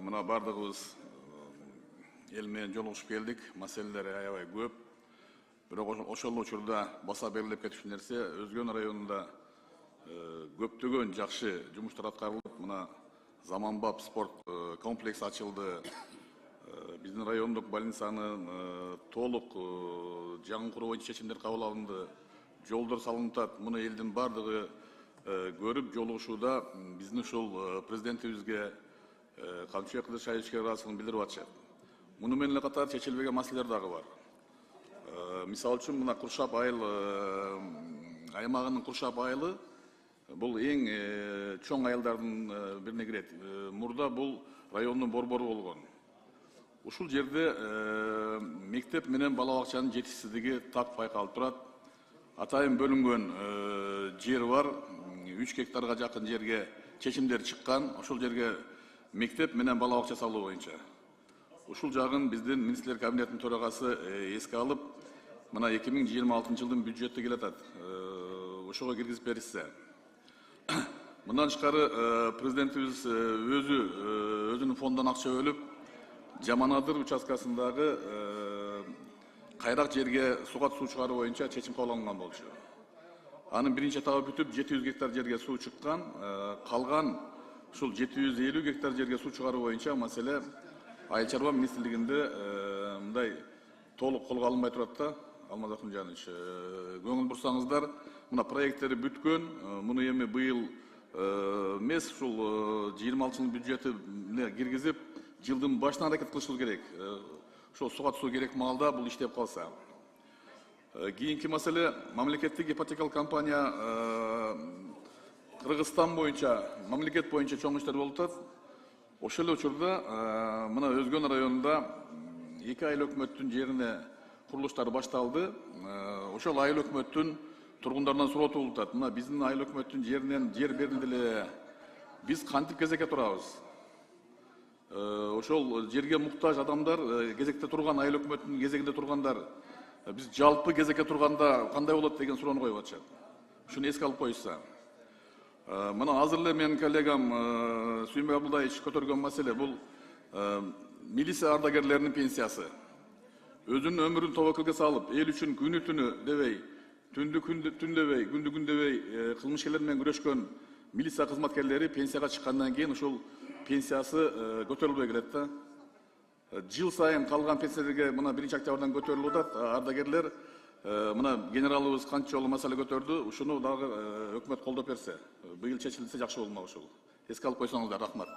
мына бардығыбыз ел менен жолугушуп келдик. Маселелер аябай көп. Бирок ошол учурда баса берилип кетишкен нерсе Өзгөн районунда көптөгөн жакшы жумуштар аткарылып, мына заманбап спорт комплекс ачылды. Биздин райондук больницаны толук жаңы куруу боюнча чечимдер кабыл алынды. Жолдор салынып атат. Муну элдин бардыгы көрүп жолугушууда биздин ушул президентибизге Камчыбек Кыдыршаевичке ыраазычылыгын билдирип атышат. Муну менен эле катар чечилбеген маселелер дагы бар. Мисалы үчүн мына Куршап айыл аймагынын Куршап айылы бул эң чоң айылдардын бирине кирет. Мурда бул райондун борбору болгон. Ушул жерде мектеп менен бала бакчанын жетишсиздиги так байкалып турат. Атайын бөлүнгөн жер бар. 3 гектарга жакын жерге чечимдер чыккан. Ошол жерге мектеп менен бала бакча салуу боюнча. Ушул жагын биздин министрлер кабинетинин төрагасы эске алып, мына 2026 жылдын бюджети келатат. Ошого киргизип беришсе. Мындан тышкары президентибиз өзүнүн фонддон акча бөлүп, Жаманадыр участкасындагы кайрак жерге суга суу чыгаруу боюнча чечим кабыл алынган болчу. Анын биринчи этабы бүтүп 700 гектар жерге суу чыккан, калган ушул 750 гектар жерге суу чыгаруу боюнча маселе Айыл чарба министрлигинде мындай толук колго алынбай турат да. Алмаз Акунжанович, көңүл бурсаңыздар, мына проекттери бүткөн, муну эми быйыл эмес, ушул 26 жылдын бюджетине киргизип, жылдын башынан аракет кылышыбыз керек. Ошол суга түсүү керек маалда бул иштеп калса. Кийинки маселе мамлекеттик ипотекалык компания Кыргызстан боюнча, мамлекет боюнча чоң иштер болуп атат. Ошол эле учурда мына Өзгөн районунда 2 айыл өкмөттүн жерине курулуштар башталды. Ошол айыл өкмөттүн тургундарынан суроо туруп атат. Мына биздин айыл өкмөттүн жеринен жер берилди эле. Биз кантип кезекке турабыз? Ошол жерге муктаж адамдар, кезекте турган айыл өкмөттүн кезегинде тургандар, биз жалпы кезекке турганда кандай болот деген суроону коюп атышат. Ушуну эске алып коюшса. Мына азыр эле менин коллегам Сүйүнбек Абдулдаевич көтөргөн маселе бул милиция ардагерлеринин пенсиясы. Өзүнүн өмүрүн тобокелге салып, эл үчүн күнү түнү дебей, түндү түн дебей, күндү күн дебей кылмышкерлер менен күрөшкөн милиция кызматкерлери пенсияга чыккандан кийин ушул пенсиясы көтөрүлбөй келет да. Жыл сайын калган пенсиялерге мына 1 октябрдан көтөрүлүп атат. Ардагерлер мына генералыбыз канча жолу маселе көтөрдү. Ушуну дагы өкмөт колдоп берсе, быйыл чечилсе жакшы болмок ушул. Эске алып койсоңуздар, рахмат.